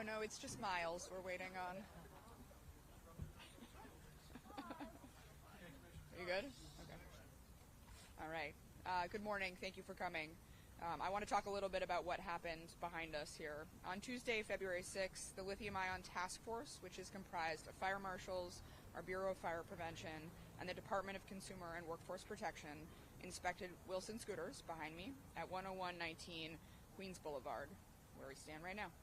no, it's just Miles we're waiting on. Are you good? Okay. All right. Good morning. Thank you for coming. I want to talk a little bit about what happened behind us here. On Tuesday, February 6th, the Lithium-Ion Task Force, which is comprised of Fire Marshals, our Bureau of Fire Prevention, and the Department of Consumer and Workforce Protection, inspected Wilson scooters behind me at 10119 Queens Boulevard, where we stand right now.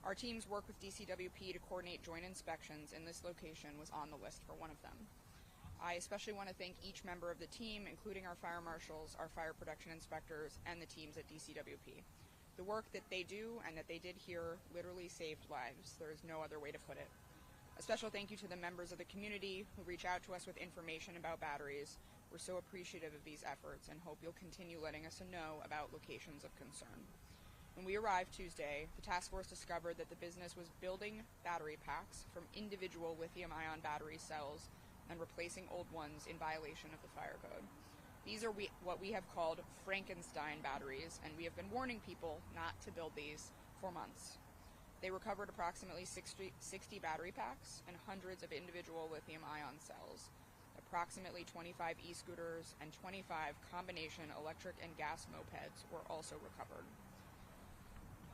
Our team's work with DCWP to coordinate joint inspections in this location was on the list for one of them. I especially want to thank each member of the team, including our fire marshals, our fire protection inspectors, and the teams at DCWP. The work that they do and that they did here literally saved lives. There is no other way to put it. A special thank you to the members of the community who reach out to us with information about batteries. We're so appreciative of these efforts and hope you'll continue letting us know about locations of concern. When we arrived Tuesday, the task force discovered that the business was building battery packs from individual lithium-ion battery cells and replacing old ones in violation of the fire code. These are what we have called Frankenstein batteries, and we have been warning people not to build these for months. They recovered approximately 60 battery packs and hundreds of individual lithium-ion cells. Approximately 25 e-scooters and 25 combination electric and gas mopeds were also recovered.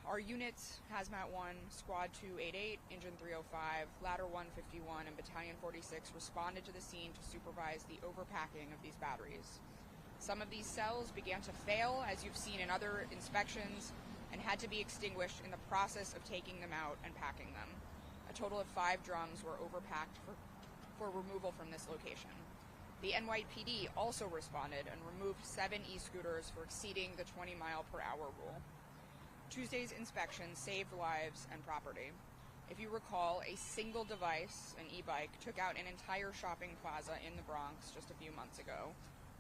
Our units, Hazmat 1, Squad 288, Engine 305, Ladder 151, and Battalion 46 responded to the scene to supervise the overpacking of these batteries. Some of these cells began to fail, as you've seen in other inspections, and had to be extinguished in the process of taking them out and packing them. A total of 5 drums were overpacked for removal from this location. The NYPD also responded and removed 7 e-scooters for exceeding the 20-mile-per-hour rule. Tuesday's inspection saved lives and property. If you recall, a single device, an e-bike, took out an entire shopping plaza in the Bronx just a few months ago.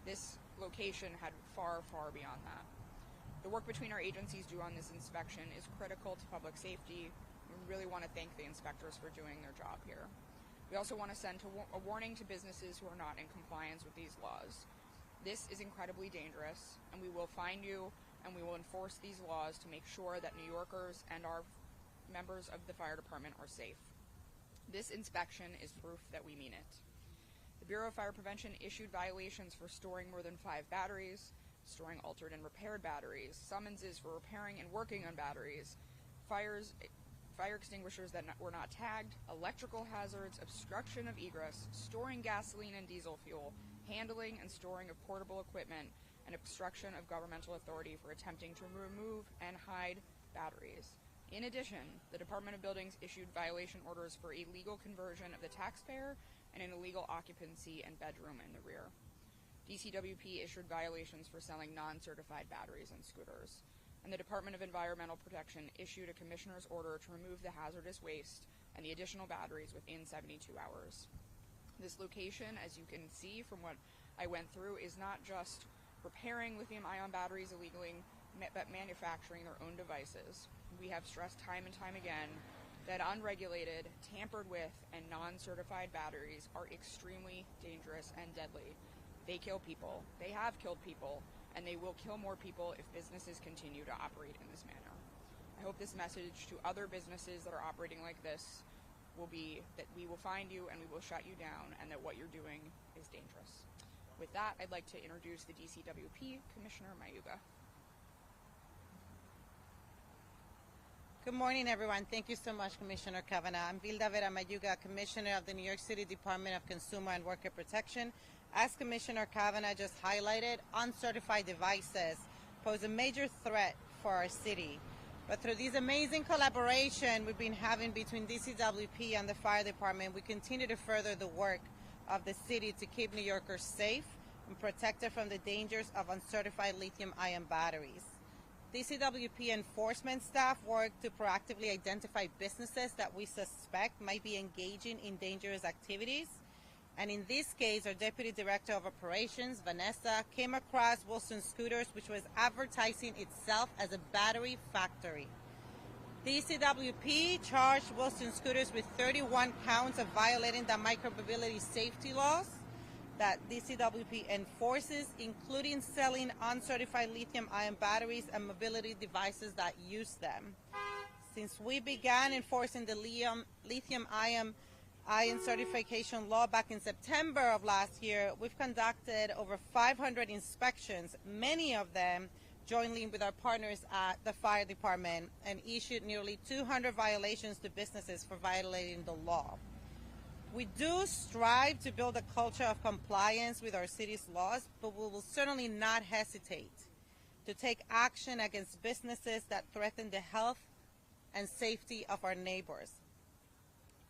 This location had far, far beyond that. The work between our agencies do on this inspection is critical to public safety. We really want to thank the inspectors for doing their job here. We also want to send a warning to businesses who are not in compliance with these laws. This is incredibly dangerous, and we will find you and we will enforce these laws to make sure that New Yorkers and our members of the fire department are safe. This inspection is proof that we mean it. The Bureau of Fire Prevention issued violations for storing more than 5 batteries, storing altered and repaired batteries, summonses for repairing and working on batteries, fire extinguishers that were not tagged, electrical hazards, obstruction of egress, storing gasoline and diesel fuel, handling and storing of portable equipment, and obstruction of governmental authority for attempting to remove and hide batteries. In addition, the Department of Buildings issued violation orders for illegal conversion of the taxpayer and an illegal occupancy and bedroom in the rear. DCWP issued violations for selling non-certified batteries and scooters. And the Department of Environmental Protection issued a commissioner's order to remove the hazardous waste and the additional batteries within 72 hours. This location, as you can see from what I went through, is not just repairing lithium-ion batteries illegally, but manufacturing their own devices. We have stressed time and time again that unregulated, tampered with, and non-certified batteries are extremely dangerous and deadly. They kill people, they have killed people, and they will kill more people if businesses continue to operate in this manner. I hope this message to other businesses that are operating like this will be that we will find you and we will shut you down, and that what you're doing is dangerous. With that, I'd like to introduce the DCWP Commissioner Mayuga. Good morning, everyone. Thank you so much, Commissioner Kavanagh. I'm Vilda Vera Mayuga, Commissioner of the New York City Department of Consumer and Worker Protection. As Commissioner Kavanagh just highlighted, uncertified devices pose a major threat for our city. But through this amazing collaboration we've been having between DCWP and the Fire Department, we continue to further the work of the city to keep New Yorkers safe and protected from the dangers of uncertified lithium-ion batteries. DCWP enforcement staff work to proactively identify businesses that we suspect might be engaging in dangerous activities. And in this case, our Deputy Director of Operations, Vanessa, came across Wilson Scooters, which was advertising itself as a battery factory. DCWP charged Wilson Scooters with 31 counts of violating the micromobility safety laws that DCWP enforces, including selling uncertified lithium-ion batteries and mobility devices that use them. Since we began enforcing the lithium-ion certification law back in September of last year, we've conducted over 500 inspections, many of them jointly with our partners at the fire department, and issued nearly 200 violations to businesses for violating the law. We do strive to build a culture of compliance with our city's laws, but we will certainly not hesitate to take action against businesses that threaten the health and safety of our neighbors.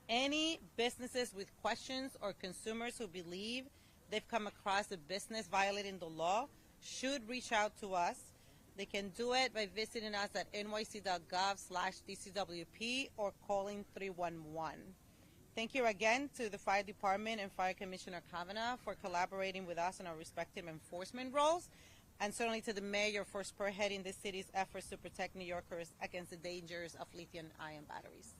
Any businesses with questions or consumers who believe they've come across a business violating the law should reach out to us. They can do it by visiting us at nyc.gov/DCWP or calling 311. Thank you again to the Fire Department and Fire Commissioner Kavanagh for collaborating with us in our respective enforcement roles, and certainly to the Mayor for spearheading the city's efforts to protect New Yorkers against the dangers of lithium-ion batteries.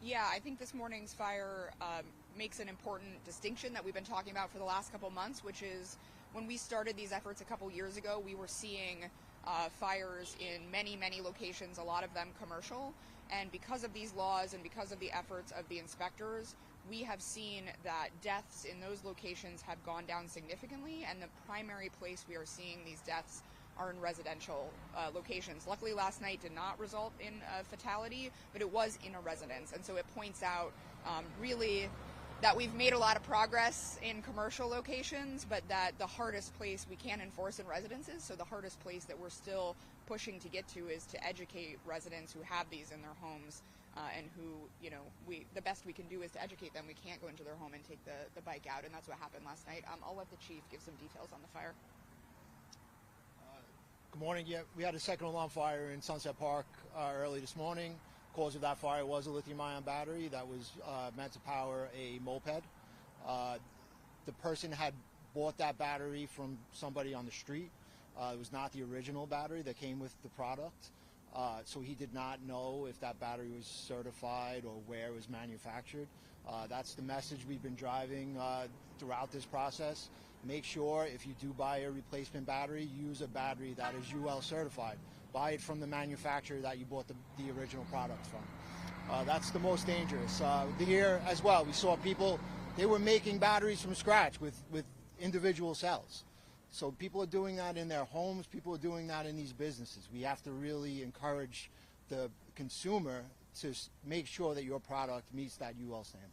Yeah, I think this morning's fire makes an important distinction that we've been talking about for the last couple months, which is when we started these efforts a couple years ago, we were seeing fires in many, many locations, a lot of them commercial. And because of these laws and because of the efforts of the inspectors, we have seen that deaths in those locations have gone down significantly, and the primary place we are seeing these deaths are in residential locations. Luckily, last night did not result in a fatality, but it was in a residence. And so it points out really that we've made a lot of progress in commercial locations, but that the hardest place we can enforce in residences, so the hardest place that we're still pushing to get to is to educate residents who have these in their homes and who, you know, the best we can do is to educate them. We can't go into their home and take the bike out, and that's what happened last night. I'll let the chief give some details on the fire. Good morning. Yeah, we had a second alarm fire in Sunset Park early this morning. Cause of that fire was a lithium-ion battery that was meant to power a moped. The person had bought that battery from somebody on the street. It was not the original battery that came with the product. So he did not know if that battery was certified or where it was manufactured. That's the message we've been driving throughout this process. Make sure if you do buy a replacement battery, use a battery that is UL certified. Buy it from the manufacturer that you bought the original product from. That's the most dangerous. Here as well, we saw people, they were making batteries from scratch with individual cells. So people are doing that in their homes, people are doing that in these businesses. We have to really encourage the consumer to make sure that your product meets that UL standard.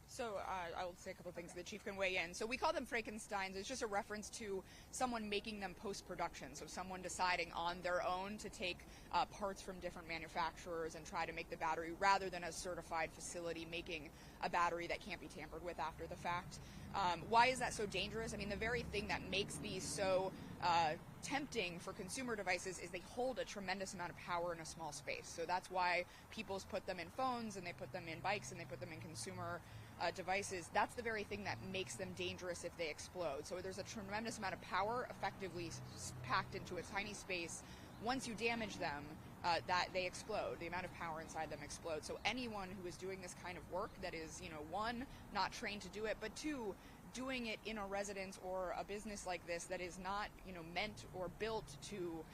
So I will say a couple of things. The chief can weigh in. So we call them Frankensteins. It's just a reference to someone making them post-production. So someone deciding on their own to take parts from different manufacturers and try to make the battery rather than a certified facility making a battery that can't be tampered with after the fact. Why is that so dangerous? I mean, the very thing that makes these so tempting for consumer devices is they hold a tremendous amount of power in a small space. So that's why people put them in phones and they put them in bikes and they put them in consumer devices. That's the very thing that makes them dangerous if they explode. So there's a tremendous amount of power effectively packed into a tiny space. Once you damage them, that they explode. The amount of power inside them explodes. So anyone who is doing this kind of work that is, you know, one, not trained to do it, but two, doing it in a residence or a business like this that is not, you know, meant or built to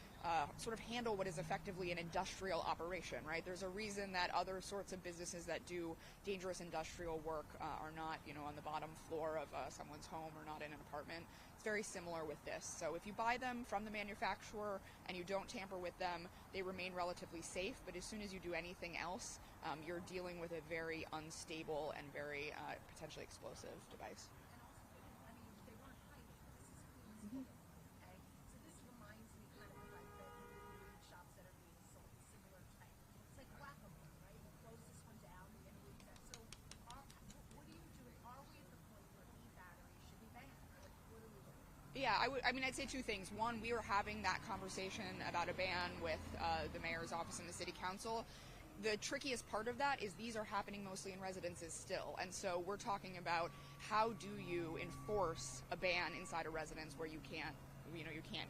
sort of handle what is effectively an industrial operation, right? There's a reason that other sorts of businesses that do dangerous industrial work are not, you know, on the bottom floor of someone's home or not in an apartment. It's very similar with this. So if you buy them from the manufacturer and you don't tamper with them, they remain relatively safe. But as soon as you do anything else, you're dealing with a very unstable and very potentially explosive device. Yeah, I'd say two things. One, we were having that conversation about a ban with the mayor's office and the city council. The trickiest part of that is these are happening mostly in residences still. And so we're talking about how do you enforce a ban inside a residence where you can't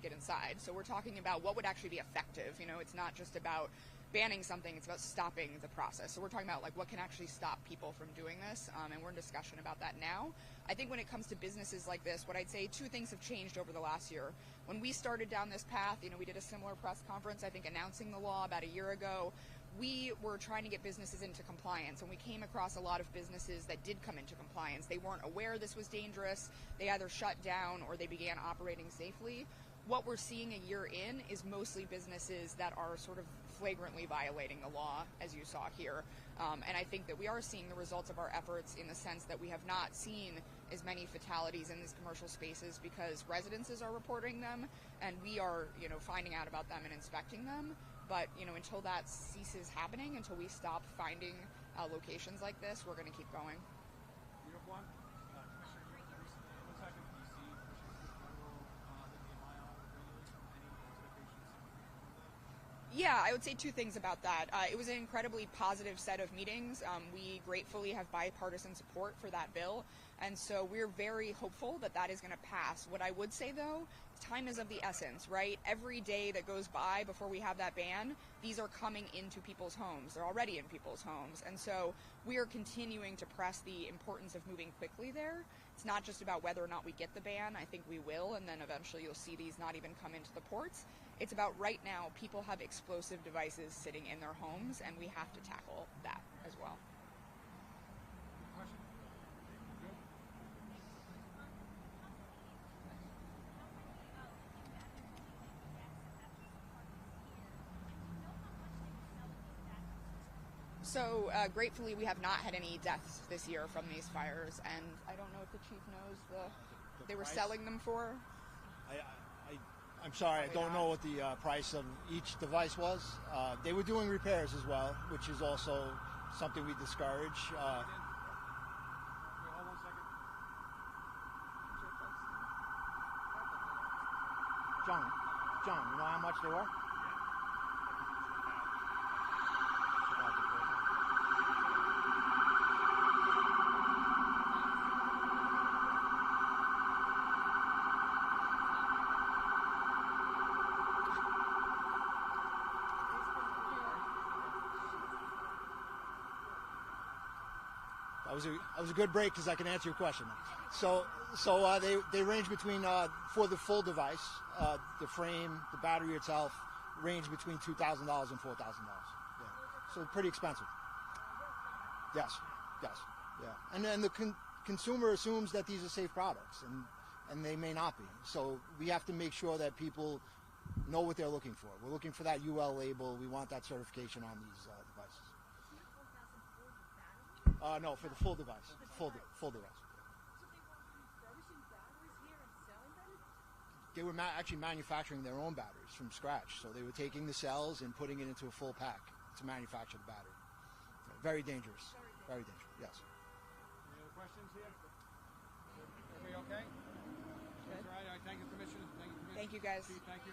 get inside. So we're talking about what would actually be effective. It's not just about banning something, it's about stopping the process. So we're talking about what can actually stop people from doing this, and we're in discussion about that now. I think when it comes to businesses like this, what I'd say, two things have changed over the last year. When we started down this path, we did a similar press conference, I think announcing the law about a year ago. We were trying to get businesses into compliance, and we came across a lot of businesses that did come into compliance. They weren't aware this was dangerous. They either shut down or they began operating safely. What we're seeing a year in is mostly businesses that are sort of flagrantly violating the law, as you saw here. And I think that we are seeing the results of our efforts in the sense that we have not seen as many fatalities in these commercial spaces because residences are reporting them, and we are, finding out about them and inspecting them. But, until that ceases happening, until we stop finding locations like this, we're going to keep going. Uniform. Commissioner, what's happening in D.C. pushing for federal lithium-ion regulation? Any expectations? Yeah, I would say two things about that. It was an incredibly positive set of meetings. We gratefully have bipartisan support for that bill, and so we're very hopeful that that is going to pass. What I would say, though, time is of the essence, right? Every day that goes by before we have that ban, these are coming into people's homes. They're already in people's homes, and so we are continuing to press the importance of moving quickly there. It's not just about whether or not we get the ban. I think we will, and then eventually you'll see these not even come into the ports. It's about right now, people have explosive devices sitting in their homes, and we have to tackle that as well. Question? Good. So gratefully, we have not had any deaths this year from these fires, and I don't know if the chief knows they were price? selling them for. I'm sorry, I Probably don't not. know what the price of each device was. They were doing repairs as well, which is also something we discourage. Wait, hold one second. John, you know how much they were? That was a good break because I can answer your question. So they range between for the full device, the frame, the battery itself, range between $2,000 and $4,000. Yeah, so pretty expensive. Yes, yeah. And then the consumer assumes that these are safe products, and they may not be. So we have to make sure that people know what they're looking for. We're looking for that UL label. We want that certification on these devices. No, for the full device. Full device. So they were refurbishing batteries here and selling them? They were actually manufacturing their own batteries from scratch. So they were taking the cells and putting it into a full pack to manufacture the battery. Very dangerous. Very dangerous, yes. Any other questions here? Everybody okay? That's all right. All right. Thank you, Commissioner. Thank you, guys. Chief, thank you.